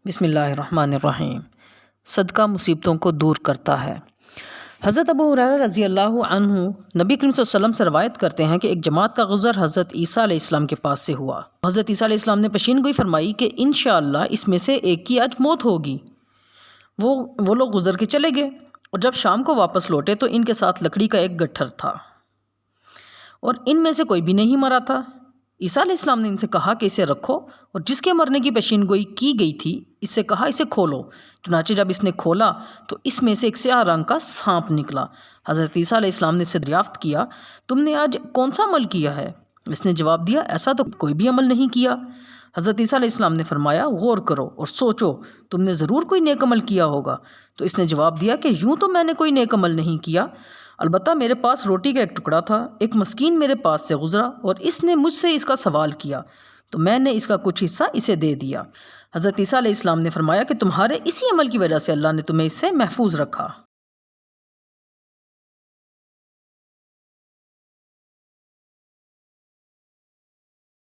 بسم اللہ الرحمن الرحیم۔ صدقہ مصیبتوں کو دور کرتا ہے۔ حضرت ابو ہریرہ رضی اللہ عنہ نبی کریم صلی اللہ علیہ وسلم سے روایت کرتے ہیں کہ ایک جماعت کا غزر حضرت عیسیٰ علیہ السلام کے پاس سے ہوا۔ حضرت عیسیٰ علیہ السلام نے پیشین گوئی فرمائی کہ انشاءاللہ اس میں سے ایک کی آج موت ہوگی۔ وہ لوگ گزر کے چلے گئے اور جب شام کو واپس لوٹے تو ان کے ساتھ لکڑی کا ایک گٹھر تھا اور ان میں سے کوئی بھی نہیں مرا تھا۔ عیسیٰ علیہ السلام نے ان سے کہا کہ اسے رکھو، اور جس کے مرنے کی پیشین گوئی کی گئی تھی اس سے کہا اسے کھولو۔ چنانچہ جب اس نے کھولا تو اس میں سے ایک سیاہ رنگ کا سانپ نکلا۔ حضرت عیسیٰ علیہ السلام نے اس سے دریافت کیا، تم نے آج کون سا عمل کیا ہے؟ اس نے جواب دیا، ایسا تو کوئی بھی عمل نہیں کیا۔ حضرت عیسیٰ علیہ السلام نے فرمایا، غور کرو اور سوچو، تم نے ضرور کوئی نیک عمل کیا ہوگا۔ تو اس نے جواب دیا کہ یوں تو میں نے کوئی نیک عمل نہیں کیا، البتہ میرے پاس روٹی کا ایک ٹکڑا تھا، ایک مسکین میرے پاس سے گزرا اور اس نے مجھ سے اس کا سوال کیا تو میں نے اس کا کچھ حصہ اسے دے دیا۔ حضرت عیسیٰ علیہ السلام نے فرمایا کہ تمہارے اسی عمل کی وجہ سے اللہ نے تمہیں اس سے محفوظ رکھا۔